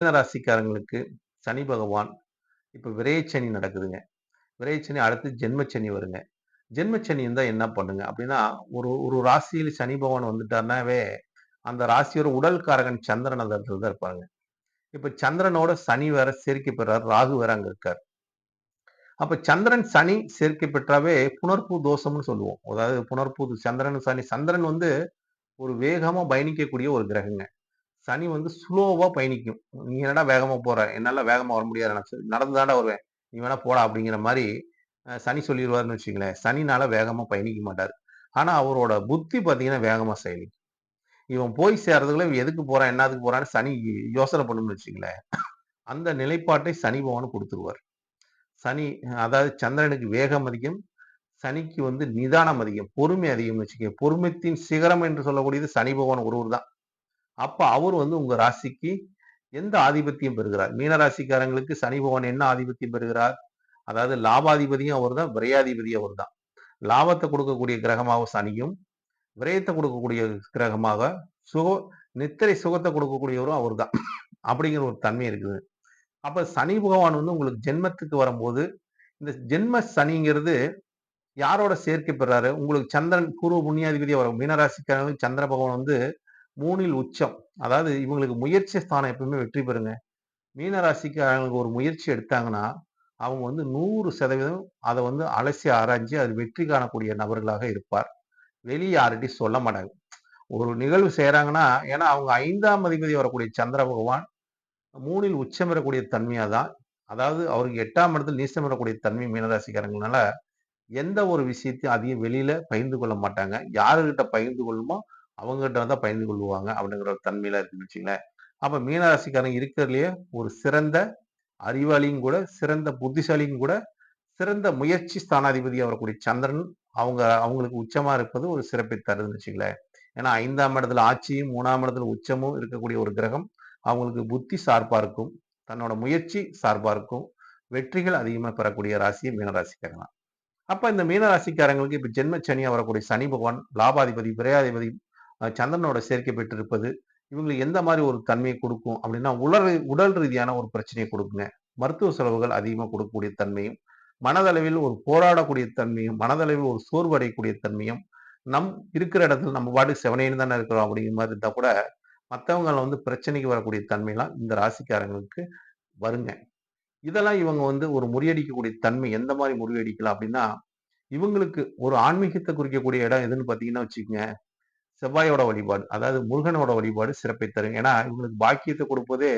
மீனராசிக்காரங்களுக்கு சனி பகவான் இப்ப விரயச்சனி நடக்குதுங்க. விரயச்சனி அடுத்து ஜென்மச்சனி வருங்க. ஜென்மச்சனி இருந்தா என்ன பண்ணுங்க அப்படின்னா, ஒரு ஒரு ராசியில் சனி பகவான் வந்துட்டார்னாவே, அந்த ராசியோட உடல்காரகன் சந்திரன் அந்த இடத்துல தான் இருப்பாங்க. இப்ப சந்திரனோட சனி வேற சேர்க்கை பெறார். ராகு வேற அங்க இருக்கார். அப்ப சந்திரன், சனி சேர்க்கை பெற்றாவே புனர்பூ தோஷம்னு சொல்லுவோம். அதாவது புனர்பூ சந்திரன், சனி சந்திரன் வந்து ஒரு வேகமா பயணிக்கக்கூடிய ஒரு கிரகங்க. சனி வந்து ஸ்லோவா பயணிக்கும். "நீ என்னடா வேகமா போற? என்னால வேகமா வர முடியாது. நான் நடந்து தான்டா வருவேன். நீ வேணா போடா" அப்படிங்கிற மாரி சனி சொல்லிருவாருன்னு வச்சுக்கங்களேன். சனினால வேகமா பயணிக்க மாட்டாரு. ஆனா அவரோட புத்தி பார்த்தீங்கன்னா வேகமா செயலிக்கும். இவன் போய் சேர்றதுக்குள்ள இவன் எதுக்கு போறான்? என்னாத்துக்கு போறான்னு சனி யோசனை பண்ணும்னு வச்சுக்கங்களேன். அந்த நிலைப்பாட்டை சனி பகவான் குடுத்துருவார். சனி அதாவது சந்திரனுக்கு வேகம் அதிகம். சனிக்கு வந்து நிதானம் அதிகம். பொறுமை அதிகம்னு வச்சுக்கங்க. பொறுமைத்தின் சிகரம் என்று சொல்லக்கூடியது சனி பகவான் ஒருவர் தான். அப்ப அவர் வந்து உங்க ராசிக்கு எந்த ஆதிபத்தியம் பெறுகிறார்? மீன ராசிக்காரங்களுக்கு சனி பகவான் என்ன ஆதிபத்தியம் பெறுகிறார்? அதாவது லாபாதிபதியும் அவர்தான், விரையாதிபதியும் அவர்தான். லாபத்த குடுக்கக்கூடிய கிரகமாக சனியும், விரயத்த குடுக்கக்கூடிய கிரகமாக சுக நித்திரை சுகத்த குடுக்கக்கூடியவரும் அவர்தான். அப்படிங்கிற ஒரு தன்மை இருக்குது. அப்ப சனி பகவான் வந்து உங்களுக்கு ஜென்மத்துக்கு வரும்போது, இந்த ஜென்ம சனிங்கிறது யாரோட சேர்க்கை பெறாரு? உங்களுக்கு சந்திரன் பூர்வ புண்ணியாதிபதியா வரும். மீனராசிக்காரங்களுக்கு சந்திர பகவான் வந்து 3ல் உச்சம். அதாவது இவங்களுக்கு முயற்சி ஸ்தானம் எப்பவுமே வெற்றி பெறுங்க. மீன ராசிக்காரங்களுக்கு ஒரு முயற்சி எடுத்தாங்கன்னா, அவங்க வந்து 100% அத வந்து அலசி ஆராய்ஞ்சு அது வெற்றி காணக்கூடிய நபர்களாக இருப்பார். வெளிய யார்ட்டயும் சொல்ல மாட்டாங்க. ஒரு நிகழ்வு செய்றாங்கன்னா, ஏன்னா அவங்க 5ஆம் அதிபதி வரக்கூடிய சந்திர பகவான் 3ல் உச்சம் பெறக்கூடிய தன்மையா தான். அதாவது அவருக்கு 8ஆம் இடத்தில் நீச்சம் பெறக்கூடிய தன்மை மீனராசிக்காரங்கனால, எந்த ஒரு விஷயத்தையும் அதிகம் வெளியில பகிர்ந்து கொள்ள மாட்டாங்க. யாருகிட்ட பகிர்ந்து கொள்ளணுமோ, அவங்ககிட்ட தான் பகிர்ந்து கொள்ளுவாங்க. அப்படிங்கிற ஒரு தன்மையில இருக்குன்னு வச்சுக்கங்களேன். அப்ப மீனராசிக்காரங்க இருக்கிறதுலயே ஒரு சிறந்த அறிவாளியும் கூட, சிறந்த புத்திசாலியும் கூட, சிறந்த முயற்சி ஸ்தானாதிபதியா வரக்கூடிய சந்திரன், அவங்களுக்கு உச்சமா இருப்பது ஒரு சிறப்பை தருதுன்னு வச்சுக்கங்களேன். ஏன்னா 5ஆம் இடத்துல ஆட்சியும், 3ஆம் இடத்துல உச்சமும் இருக்கக்கூடிய ஒரு கிரகம், அவங்களுக்கு புத்தி சார்பா இருக்கும். தன்னோட முயற்சி சார்பா இருக்கும். வெற்றிகள் அதிகமா பெறக்கூடிய ராசி மீனராசிக்காரங்க தான். அப்ப இந்த மீனராசிக்காரங்களுக்கு இப்ப ஜென்ம சனியா வரக்கூடிய சனி பகவான், லாபாதிபதி, விரையாதிபதி சந்திரனோட சேர்க்கை பெற்றிருப்பது, இவங்களுக்கு எந்த மாரி ஒரு தன்மையை குடுக்கும் அப்படின்னா, உடல் ரீதியான ஒரு பிரச்சனையை குடுக்குங்க. மருத்துவ செலவுகள் அதிகமா கொடுக்கக்கூடிய தன்மையும், மனதளவில் ஒரு போராடக்கூடிய தன்மையும், மனதளவில் ஒரு சோர்வு அடையக்கூடிய தன்மையும், நம் இருக்கிற இடத்துல நம்ம பாட்டுக்கு செவனேன்னு தானே இருக்கிறோம் அப்படிங்கிற மாரி இருந்தா கூட, மத்தவங்கள வந்து பிரச்சனைக்கு வரக்கூடிய தன்மைலாம் இந்த ராசிக்காரங்களுக்கு வருங்க. இதெல்லாம் இவங்க வந்து ஒரு முறியடிக்கக்கூடிய தன்மை எந்த மாரி முறியடிக்கலாம் அப்படின்னா, இவங்களுக்கு ஒரு ஆன்மீகத்த குறிக்கக்கூடிய இடம் எதுன்னு பார்த்தீங்கன்னா வச்சுக்கங்க, செவ்வாயோட வழிபாடு. அதாவது முருகனோட வழிபாடு சிறப்பை தரும். ஏன்னா, இவங்களுக்கு பாக்கியத்த குடுப்பதே